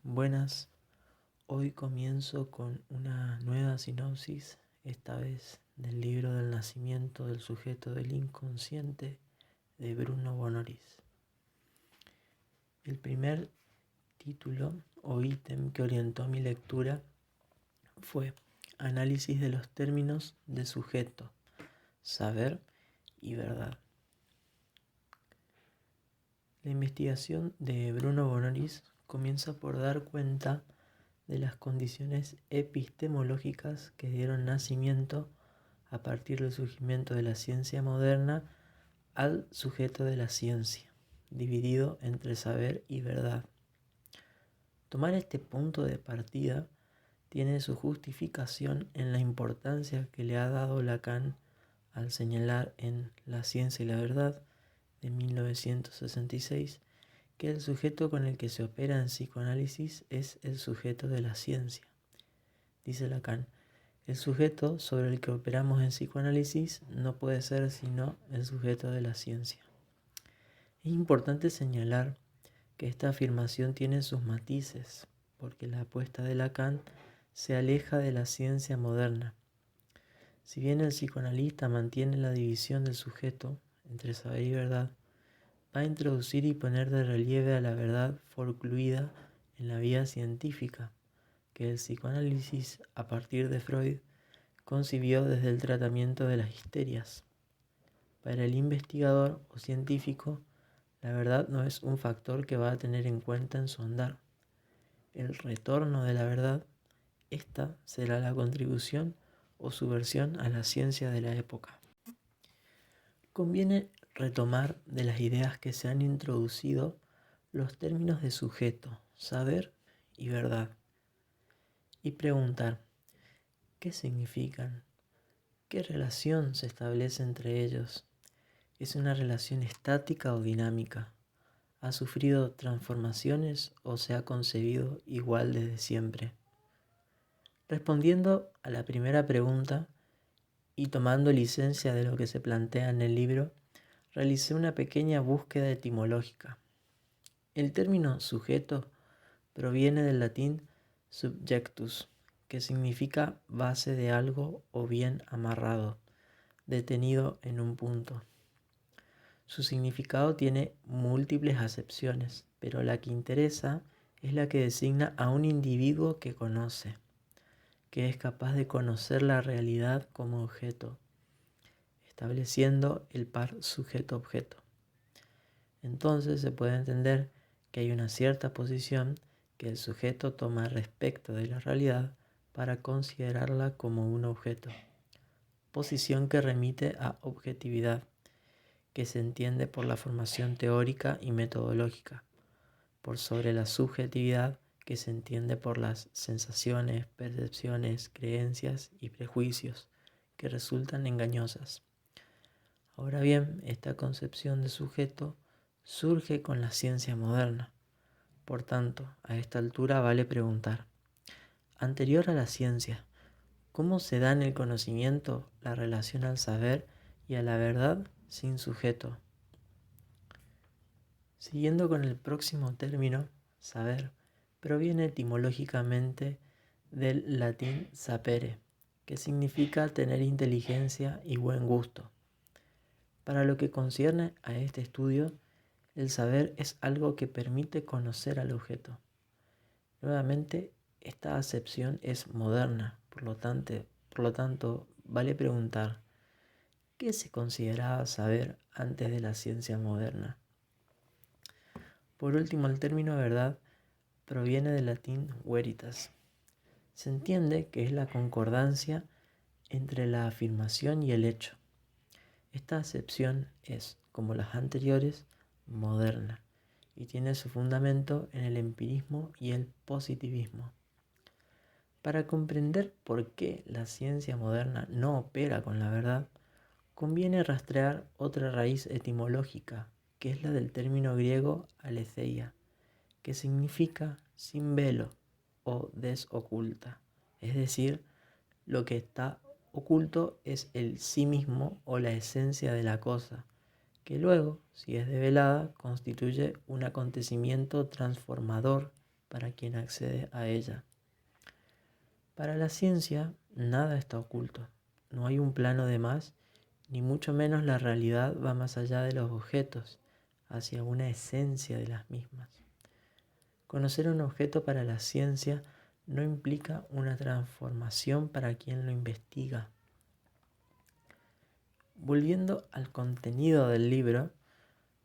Buenas, hoy comienzo con una nueva sinopsis, esta vez del libro del nacimiento del sujeto del inconsciente de Bruno Bonolis. El primer título o ítem que orientó mi lectura fue Análisis de los términos de sujeto, saber y verdad. La investigación de Bruno Bonolis comienza por dar cuenta de las condiciones epistemológicas que dieron nacimiento, a partir del surgimiento de la ciencia moderna, al sujeto de la ciencia, dividido entre saber y verdad. Tomar este punto de partida tiene su justificación en la importancia que le ha dado Lacan al señalar en La ciencia y la verdad de 1966 que el sujeto con el que se opera en psicoanálisis es el sujeto de la ciencia. Dice Lacan, el sujeto sobre el que operamos en psicoanálisis no puede ser sino el sujeto de la ciencia. Es importante señalar que esta afirmación tiene sus matices, porque la apuesta de Lacan se aleja de la ciencia moderna. Si bien el psicoanalista mantiene la división del sujeto entre saber y verdad, va a introducir y poner de relieve a la verdad forcluida en la vía científica, que el psicoanálisis, a partir de Freud, concibió desde el tratamiento de las histerias. Para el investigador o científico, la verdad no es un factor que va a tener en cuenta en su andar. El retorno de la verdad, esta será la contribución o subversión a la ciencia de la época. Conviene retomar de las ideas que se han introducido los términos de sujeto, saber y verdad, y preguntar qué significan, qué relación se establece entre ellos. ¿Es una relación estática o dinámica? ¿Ha sufrido transformaciones o se ha concebido igual desde siempre? Respondiendo a la primera pregunta y tomando licencia de lo que se plantea en el libro, realicé una pequeña búsqueda etimológica. El término sujeto proviene del latín subjectus, que significa base de algo o bien amarrado, detenido en un punto. Su significado tiene múltiples acepciones, pero la que interesa es la que designa a un individuo que conoce, que es capaz de conocer la realidad como objeto, estableciendo el par sujeto-objeto. Entonces se puede entender que hay una cierta posición que el sujeto toma respecto de la realidad para considerarla como un objeto, posición que remite a objetividad, que se entiende por la formación teórica y metodológica, por sobre la subjetividad, que se entiende por las sensaciones, percepciones, creencias y prejuicios que resultan engañosas. Ahora bien, esta concepción de sujeto surge con la ciencia moderna. Por tanto, a esta altura vale preguntar, anterior a la ciencia, ¿cómo se da en el conocimiento la relación al saber y a la verdad sin sujeto? Siguiendo con el próximo término, saber, proviene etimológicamente del latín sapere, que significa tener inteligencia y buen gusto. Para lo que concierne a este estudio, el saber es algo que permite conocer al objeto. Nuevamente, esta acepción es moderna, por lo tanto, vale preguntar, ¿qué se consideraba saber antes de la ciencia moderna? Por último, el término verdad proviene del latín veritas. Se entiende que es la concordancia entre la afirmación y el hecho. Esta acepción es, como las anteriores, moderna y tiene su fundamento en el empirismo y el positivismo. Para comprender por qué la ciencia moderna no opera con la verdad, conviene rastrear otra raíz etimológica, que es la del término griego aletheia, que significa sin velo o desoculta, es decir, lo que está oculto es el sí mismo o la esencia de la cosa, que luego, si es develada, constituye un acontecimiento transformador para quien accede a ella. Para la ciencia, nada está oculto. No hay un plano de más, ni mucho menos la realidad va más allá de los objetos, hacia una esencia de las mismas. Conocer un objeto para la ciencia no implica una transformación para quien lo investiga. Volviendo al contenido del libro,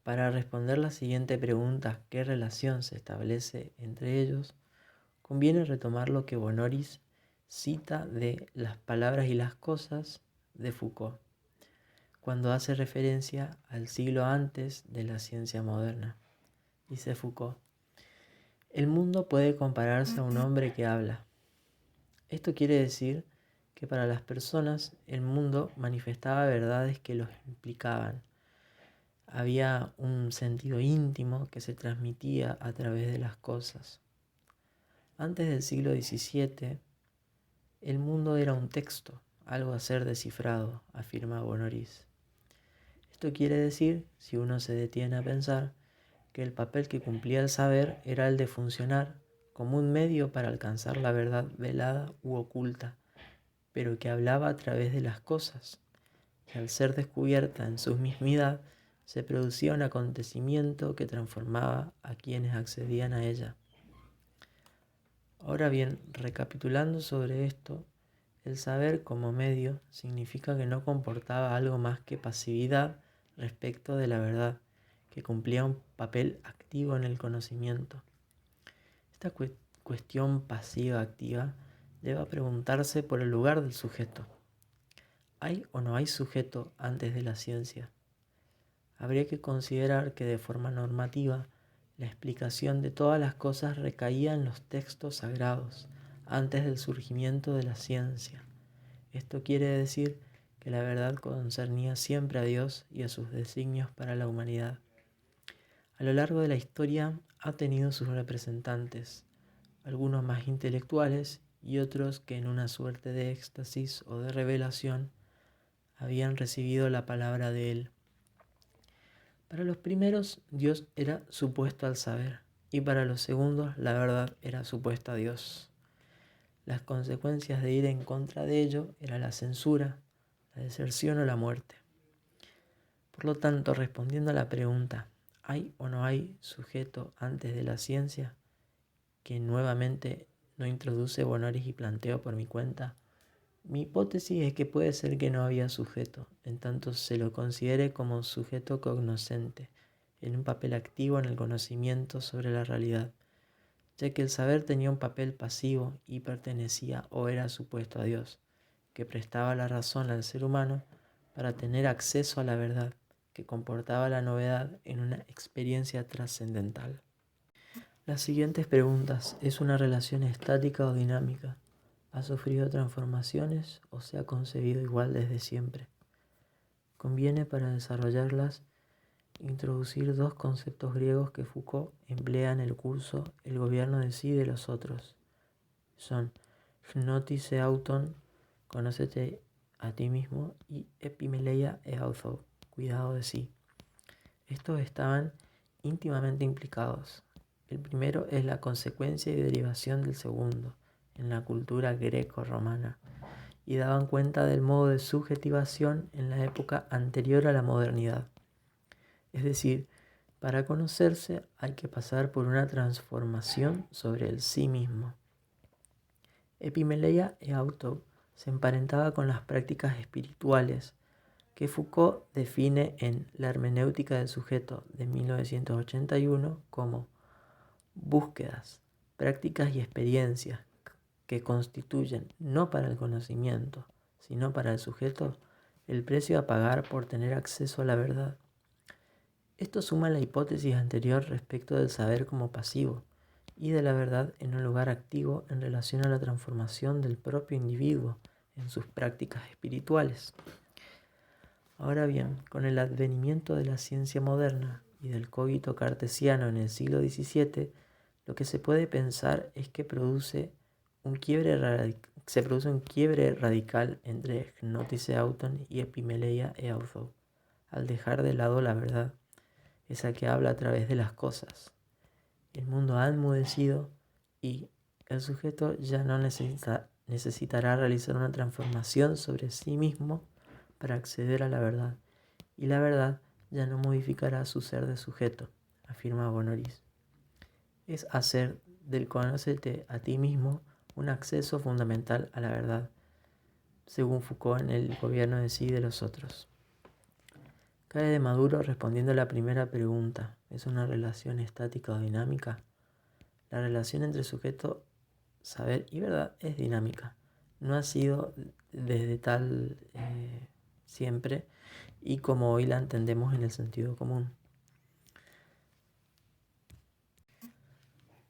para responder la siguiente pregunta, ¿qué relación se establece entre ellos?, conviene retomar lo que Bonoris cita de Las palabras y las cosas de Foucault, cuando hace referencia al siglo antes de la ciencia moderna. Dice Foucault: el mundo puede compararse a un hombre que habla. Esto quiere decir que para las personas el mundo manifestaba verdades que los implicaban. Había un sentido íntimo que se transmitía a través de las cosas. Antes del siglo XVII, el mundo era un texto, algo a ser descifrado, afirma Bonoris. Esto quiere decir, si uno se detiene a pensar, que el papel que cumplía el saber era el de funcionar como un medio para alcanzar la verdad velada u oculta, pero que hablaba a través de las cosas, que al ser descubierta en su mismidad, se producía un acontecimiento que transformaba a quienes accedían a ella. Ahora bien, recapitulando sobre esto, el saber como medio significa que no comportaba algo más que pasividad respecto de la verdad, que cumplía un papel activo en el conocimiento. Esta cuestión pasiva-activa debe preguntarse por el lugar del sujeto. ¿Hay o no hay sujeto antes de la ciencia? Habría que considerar que de forma normativa la explicación de todas las cosas recaía en los textos sagrados antes del surgimiento de la ciencia. Esto quiere decir que la verdad concernía siempre a Dios y a sus designios para la humanidad. A lo largo de la historia ha tenido sus representantes, algunos más intelectuales y otros que en una suerte de éxtasis o de revelación habían recibido la palabra de Él. Para los primeros, Dios era supuesto al saber, y para los segundos, la verdad era supuesta a Dios. Las consecuencias de ir en contra de ello era la censura, la deserción o la muerte. Por lo tanto, respondiendo a la pregunta, ¿hay o no hay sujeto antes de la ciencia?, que nuevamente no introduce Bonoris y planteo por mi cuenta, mi hipótesis es que puede ser que no había sujeto, en tanto se lo considere como sujeto cognoscente, en un papel activo en el conocimiento sobre la realidad, ya que el saber tenía un papel pasivo y pertenecía o era supuesto a Dios, que prestaba la razón al ser humano para tener acceso a la verdad, que comportaba la novedad en una experiencia trascendental. Las siguientes preguntas: ¿es una relación estática o dinámica? ¿Ha sufrido transformaciones o se ha concebido igual desde siempre? Conviene para desarrollarlas introducir dos conceptos griegos que Foucault emplea en el curso El gobierno de sí y de los otros. Son gnótise auton, conócete a ti mismo, y epimeleia eauthou, cuidado de sí. Estos estaban íntimamente implicados. El primero es la consecuencia y derivación del segundo en la cultura greco-romana, y daban cuenta del modo de subjetivación en la época anterior a la modernidad. Es decir, para conocerse hay que pasar por una transformación sobre el sí mismo. Epimeleia e auto se emparentaba con las prácticas espirituales que Foucault define en La hermenéutica del sujeto de 1981 como búsquedas, prácticas y experiencias que constituyen, no para el conocimiento, sino para el sujeto, el precio a pagar por tener acceso a la verdad. Esto suma la hipótesis anterior respecto del saber como pasivo y de la verdad en un lugar activo en relación a la transformación del propio individuo en sus prácticas espirituales. Ahora bien, con el advenimiento de la ciencia moderna y del cogito cartesiano en el siglo XVII, lo que se puede pensar es que se produce un quiebre radical entre gnótise auton y epimeleia eauthou, al dejar de lado la verdad, esa que habla a través de las cosas. El mundo ha enmudecido y el sujeto ya no necesitará realizar una transformación sobre sí mismo para acceder a la verdad, y la verdad ya no modificará su ser de sujeto, afirma Bonolis. Es hacer del conócete a ti mismo un acceso fundamental a la verdad, según Foucault en El gobierno de sí y de los otros. Cae de Maduro respondiendo a la primera pregunta: ¿es una relación estática o dinámica? La relación entre sujeto, saber y verdad es dinámica. No ha sido desde tal siempre y como hoy la entendemos en el sentido común.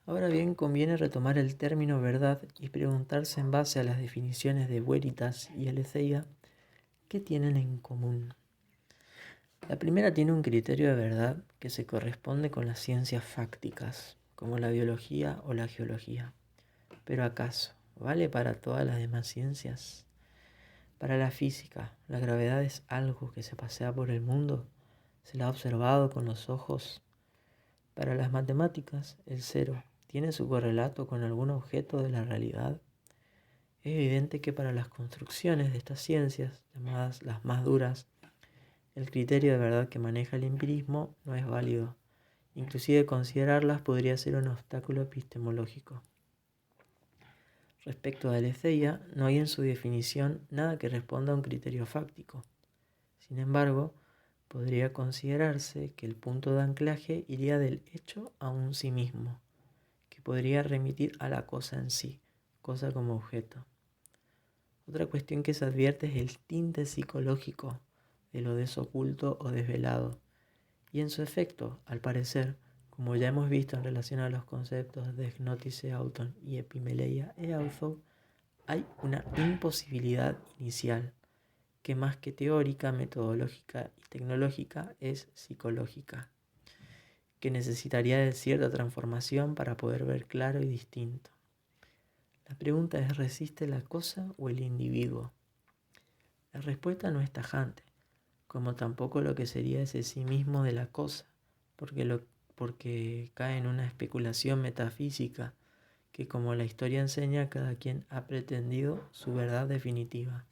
Ahora bien, conviene retomar el término verdad y preguntarse en base a las definiciones de Veritas y Aletheia, ¿qué tienen en común? La primera tiene un criterio de verdad que se corresponde con las ciencias fácticas, como la biología o la geología. Pero ¿acaso vale para todas las demás ciencias? Para la física, la gravedad es algo que se pasea por el mundo, se la ha observado con los ojos. Para las matemáticas, el cero tiene su correlato con algún objeto de la realidad. Es evidente que para las construcciones de estas ciencias, llamadas las más duras, el criterio de verdad que maneja el empirismo no es válido. Inclusive considerarlas podría ser un obstáculo epistemológico. Respecto a Aletheia, no hay en su definición nada que responda a un criterio fáctico. Sin embargo, podría considerarse que el punto de anclaje iría del hecho a un sí mismo, que podría remitir a la cosa en sí, cosa como objeto. Otra cuestión que se advierte es el tinte psicológico de lo desoculto o desvelado, y en su efecto, al parecer, como ya hemos visto en relación a los conceptos de Gnotice Auton y Epimeleia e Author, hay una imposibilidad inicial, que más que teórica, metodológica y tecnológica es psicológica, que necesitaría de cierta transformación para poder ver claro y distinto. La pregunta es: ¿resiste la cosa o el individuo? La respuesta no es tajante, como tampoco lo que sería ese sí mismo de la cosa, porque cae en una especulación metafísica que, como la historia enseña, cada quien ha pretendido su verdad definitiva.